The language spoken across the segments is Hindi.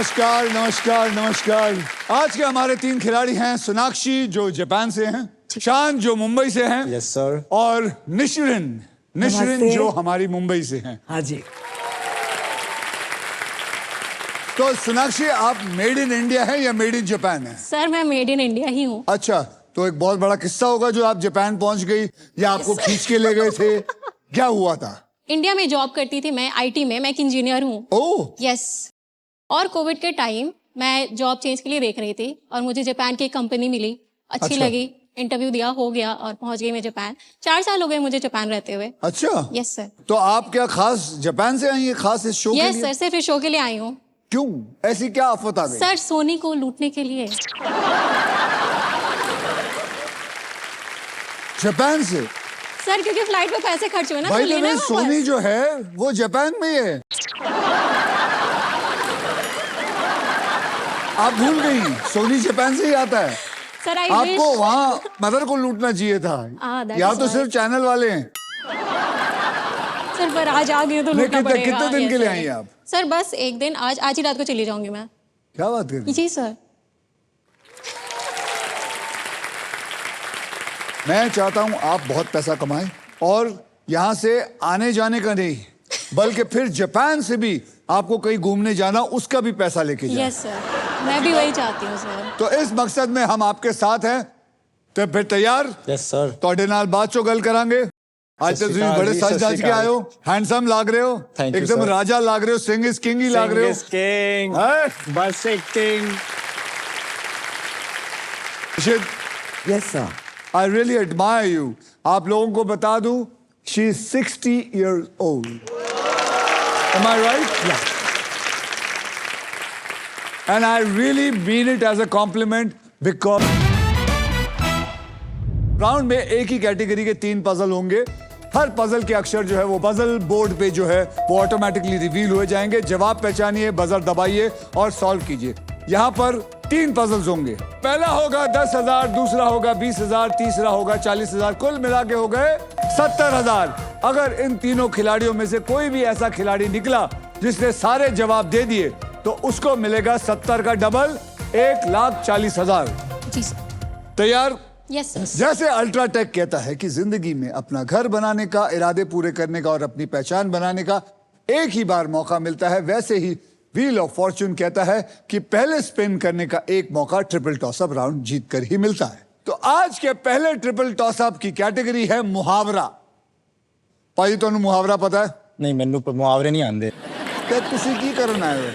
नमस्कार नमस्कार नमस्कार। आज के हमारे 3 खिलाड़ी हैं सोनाक्षी जो जापान से हैं, शान जो मुंबई से हैं, यस सर, और निशरिन जो हमारी मुंबई से हैं। हाँ जी। तो सोनाक्षी आप मेड इन इंडिया हैं या मेड इन जापान हैं? सर मैं मेड इन इंडिया ही हूँ। अच्छा, तो एक बहुत बड़ा किस्सा होगा जो आप जापान पहुंच गई या आपको खींच के ले गए थे, क्या हुआ था? इंडिया में जॉब करती थी मैं, आईटी में, मैं एक इंजीनियर हूँ। Oh yes. और कोविड के टाइम मैं जॉब चेंज के लिए देख रही थी और मुझे जापान की एक कंपनी मिली, अच्छी अच्छा। लगी, इंटरव्यू दिया, हो गया और पहुंच गई मैं जापान। 4 साल हो गए मुझे जापान रहते हुए। अच्छा। Yes sir. तो आप क्या खास जापान से आई हैं, खास इस शो के यस लिए? सर, सिर्फ इस शो के लिए आई हूँ। क्यों, ऐसी क्या आफत आ गई? सर सोनी को लूटने के लिए। जापान से? सर क्योंकि फ्लाइट पे पैसे खर्च हुए ना, तो भाई लेना है सोनी वापस। जो है वो जापान में ही है। आप भूल गई, सोनी जापान से ही आता है। सर आई आपको विश। वहाँ मदर को लूटना चाहिए था। that यहाँ is तो right. सिर्फ चैनल वाले हैं। सर पर आज आ गई हो तो नहीं, लूटना पड़ेगा। कितने दिन Yes, के लिए sir. आई हैं आप? सर बस एक दिन, आज ही रात को चली जाऊंगी मैं। क्या बात कर रही हैं? जी सर। मैं चाहता हूँ आप बहुत पैसा कमाएं और यहाँ से आने जाने का नहीं, बल्कि फिर जापान से भी आपको कहीं घूमने जाना, उसका भी पैसा लेके जाए। यस सर, मैं भी वही चाहती हूँ सर। तो इस मकसद में हम आपके साथ हैं। तो फिर तैयार? Yes sir. ਤੁਹਾਡੇ ਨਾਲ ਬਾਅਦ ਚੋਂ ਗੱਲ ਕਰਾਂਗੇ। ਅੱਜ ਤੇ ਤੁਸੀਂ ਬੜੇ ਸੱਜ ਧੱਜ ਕੇ ਆਏ ਹੋ, ਹੈਂਡਸਮ ਲੱਗ ਰਹੇ ਹੋ, Thank you, एकदम sir. राजा लग रहे हो, सिंह इज किंग ही लग रहे हो। किंग, हैं? बस एक king. Yes sir. I really admire you. आप लोगों को बता दूं, she is 60 years old. Am I right? Yes. And I really mean it as a compliment because round में एक ही कैटेगरी के 3 पजल होंगे। हर पजल के अक्षर जो है वो पजल बोर्ड पे जो है वो ऑटोमेटिकली रिवील हो जाएंगे। जवाब पहचानिए, बजर दबाइए और सॉल्व कीजिए। यहाँ पर 3 पजल्स होंगे। पहला होगा 10,000, दूसरा होगा 20,000, तीसरा होगा 40,000, कुल मिला के हो गए 70,000। अगर इन तीनों खिलाड़ियों में से कोई भी ऐसा खिलाड़ी निकला जिसने सारे जवाब दे दिए तो उसको मिलेगा 70 का डबल, 1,40,000। जी सर। तैयार? Yes sir. जैसे अल्ट्राटेक कहता है कि जिंदगी में अपना घर बनाने का, इरादे पूरे करने का और अपनी पहचान बनाने का एक ही बार मौका मिलता है, वैसे ही व्हील ऑफ फॉर्च्यून कहता है कि पहले स्पिन करने का एक मौका ट्रिपल टॉसअप राउंड जीत कर ही मिलता है। तो आज के पहले ट्रिपल टॉसअप की कैटेगरी है मुहावरा। भाई तुहानू मुहावरा पता है? नहीं, मैनू मुहावरे नहीं आंदे। ते तुसी की करन आए हो?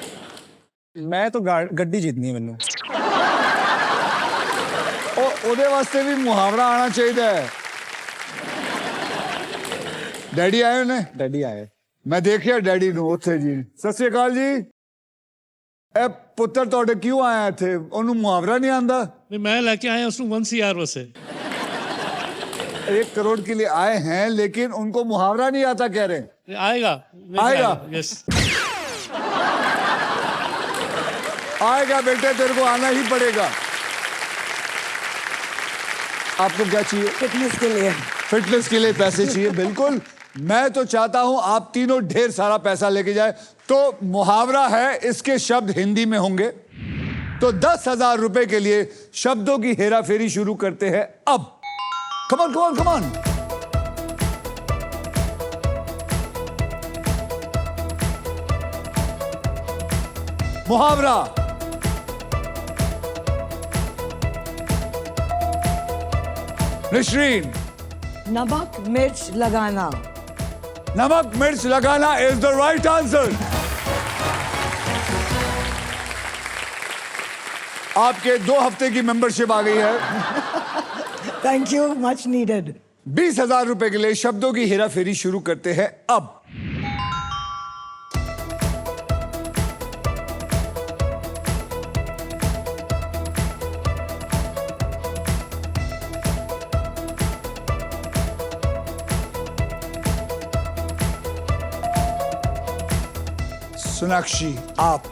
मैं तो गड्डी जीतनी है मैनू। ਉਹਦੇ ਵਾਸਤੇ ਵੀ ਮੁਹਾਵਰਾ ਆਣਾ ਚਾਹੀਦਾ ਹੈ। ਡੈਡੀ ਆਏ ਨੇ? डैडी आए। ਮੈਂ ਦੇਖਿਆ ਡੈਡੀ ਨੂੰ ਉੱਥੇ ਜੀ। ਸਤਿ ਸ਼੍ਰੀ ਅਕਾਲ ਜੀ। ਇਹ ਪੁੱਤਰ ਤੁਹਾਡੇ ਕਿਉਂ ਆਇਆ ਇੱਥੇ? ਉਹਨੂੰ ਮੁਹਾਵਰਾ ਨਹੀਂ ਆਂਦਾ? नहीं मैं लेके आया उसको 1 CR से। 1 करोड़ के लिए आए हैं लेकिन उनको मुहावरा नहीं आता कह रहे। आएगा आएगा? यस। आएगा बेटे, तेरे को आना ही पड़ेगा। आपको क्या चाहिए? फिटनेस के लिए। फिटनेस के लिए पैसे चाहिए, बिल्कुल। मैं तो चाहता हूं आप तीनों ढेर सारा पैसा लेके जाए। तो मुहावरा है, इसके शब्द हिंदी में होंगे। तो 10,000 रुपए के लिए शब्दों की हेरा फेरी शुरू करते हैं अब। कमान कमान कमान। मुहावरा। नशरीन। नमक मिर्च लगाना। नमक मिर्च लगाना इज द राइट आंसर। आपके 2 हफ्ते की मेंबरशिप आ गई है। Thank you, much needed. 20,000 रुपए के लिए शब्दों की हेरा फेरी शुरू करते हैं अब। सोनाक्षी आप।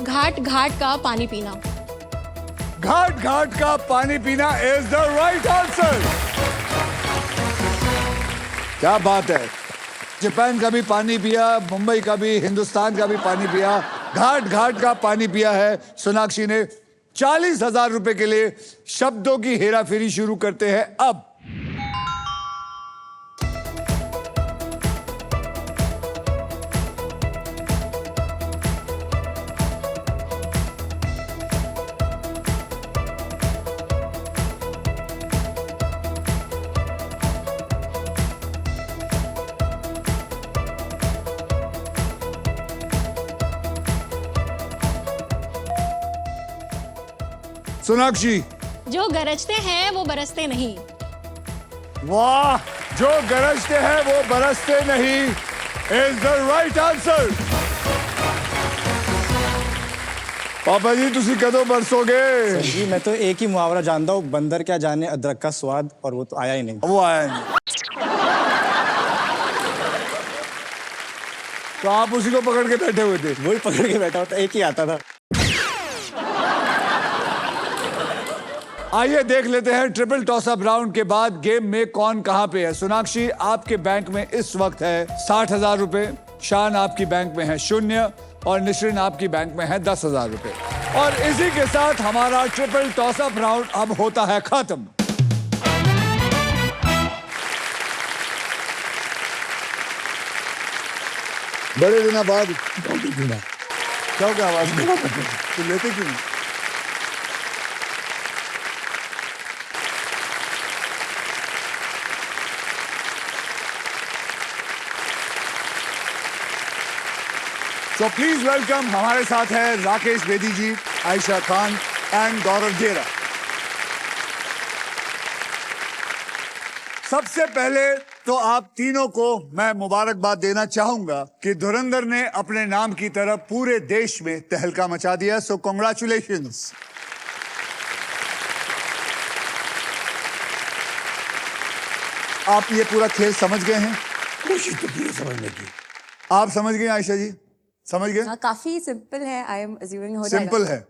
घाट घाट का पानी पीना। घाट घाट का पानी पीना इज द राइट आंसर। क्या बात है। जापान का भी पानी पिया, मुंबई का भी, हिंदुस्तान का भी पानी पिया। घाट घाट का पानी पिया है। सोनाक्षी ने 40,000 रुपए के लिए शब्दों की हेराफेरी शुरू करते हैं अब। सोनाक्षी, जो गरजते हैं वो बरसते नहीं। वाह, जो गरजते हैं वो बरसते नहीं इज द राइट आंसर। पापा जी तुसी कदों बरसोगे? जी मैं तो एक ही मुहावरा जानता हूँ, बंदर क्या जाने अदरक का स्वाद, और वो तो आया ही नहीं। वो आया नहीं। तो आप उसी को पकड़ के बैठे हुए थे? वही पकड़ के बैठा होता, एक ही आता था। आइए देख लेते हैं ट्रिपल टॉस अप राउंड के बाद गेम में कौन कहां पे है। सोनाक्षी आपके बैंक में इस वक्त है 60,000 रुपए, शान आपकी बैंक में है 0 और निश्रिन आपकी बैंक में है 10,000 रुपए। और इसी के साथ हमारा ट्रिपल टॉस अप राउंड अब होता है खत्म। बड़े दिनों बाद क्या हो गया आवाज में? तो लेते क्यों नहीं? So please welcome, हमारे साथ है राकेश बेदी जी, आयशा खान एंड गौरव जेरा। सबसे पहले तो आप तीनों को मैं मुबारकबाद देना चाहूंगा कि धुरंधर ने अपने नाम की तरफ पूरे देश में तहलका मचा दिया। सो कॉन्ग्रेचुलेशंस। आप ये पूरा खेल समझ गए हैं? कोशिश तो की समझने की। आप समझ गए आयशा जी? समझ गए? काफी सिंपल है। आई एम अज्यूमिंग हो जाएगा। सिंपल है,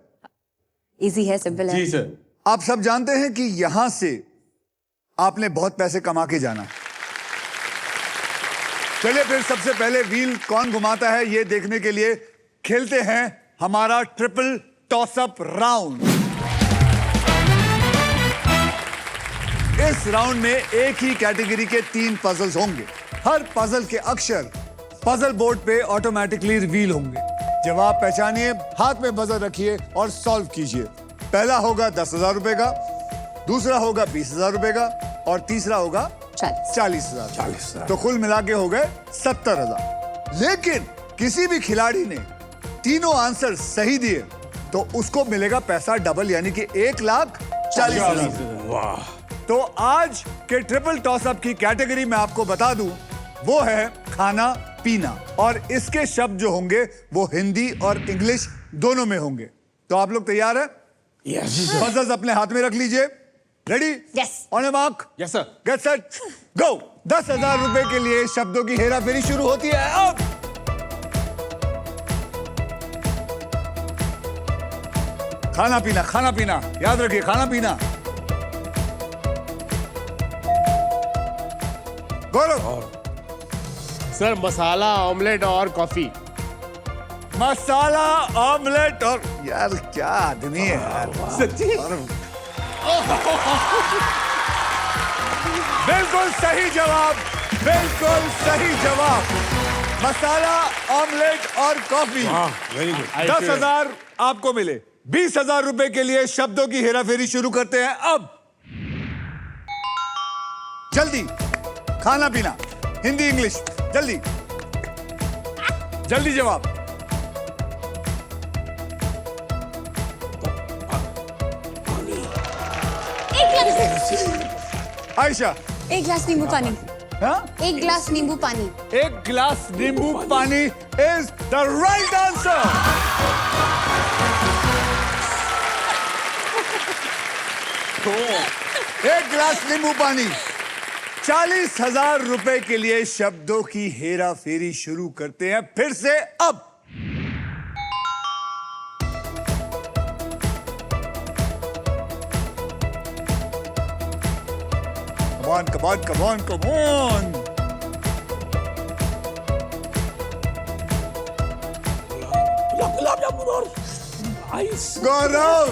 इजी है, सिंपल है। जी सर। आप सब जानते हैं कि यहां से आपने बहुत पैसे कमा के जाना है। चलिए फिर सबसे पहले व्हील कौन घुमाता है ये देखने के लिए खेलते हैं हमारा ट्रिपल टॉस अप राउंड। इस राउंड में एक ही कैटेगरी के 3 पजल्स होंगे। हर पजल के अक्षर पजल बोर्ड पे ऑटोमेटिकली रिवील होंगे। जवाब पहचानिए, हाथ में बजर रखिए और सॉल्व कीजिए। पहला होगा 10,000 रुपए का, दूसरा होगा 20,000 रुपए का और तीसरा होगा 40,000। तो कुल मिला के हो गए 70,000। लेकिन किसी भी खिलाड़ी ने तीनों आंसर सही दिए तो उसको मिलेगा पैसा डबल, यानी कि 1,40,000। वाह। तो आज के ट्रिपल टॉस अप की कैटेगरी में आपको बता दूं वो है खाना पीना, और इसके शब्द जो होंगे वो हिंदी और इंग्लिश दोनों में होंगे। तो आप लोग तैयार हैं? यस पजल्स अपने हाथ में रख लीजिए। Ready? Yes. On a mark, yes sir. Get set, go. 10,000 रुपए के लिए शब्दों की हेराफेरी शुरू होती है अब। खाना पीना, खाना पीना याद रखिए, खाना पीना। गौरव। सर मसाला, ऑमलेट और कॉफी। मसाला, ऑमलेट और, यार क्या आदमी है यार। सच्ची? बिल्कुल सही जवाब, बिल्कुल सही जवाब। मसाला, ऑमलेट और कॉफी। Very good. 10,000 आपको मिले। 20,000 रुपए के लिए शब्दों की हेराफेरी शुरू करते हैं अब। जल्दी, खाना पीना, हिंदी इंग्लिश, जल्दी जल्दी जवाब। आयशा। एक गिलास नींबू पानी। हाँ? एक गिलास नींबू पानी। एक गिलास नींबू पानी इज द राइट आंसर। एक गिलास नींबू पानी। 40,000 रुपए के लिए शब्दों की हेरा फेरी शुरू करते हैं फिर से अब। Come on, come on, come on, come on. Gulab jamun और आइस। गौरव,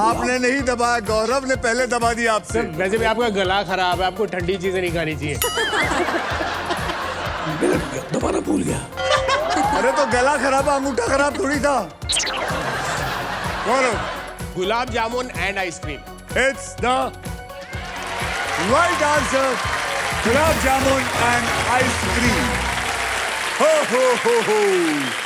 आपने नहीं दबाया, गौरव ने पहले दबा दिया आपसे। वैसे भी आपका गला खराब है, आपको ठंडी चीजें नहीं खानी चाहिए। दोबारा भूल गया। अरे तो गला खराब, अंगूठा खराब थोड़ी था। Gaurav, gulab jamun and ice cream. it's the right answer. Gulab jamun and ice cream. Ho ho ho ho.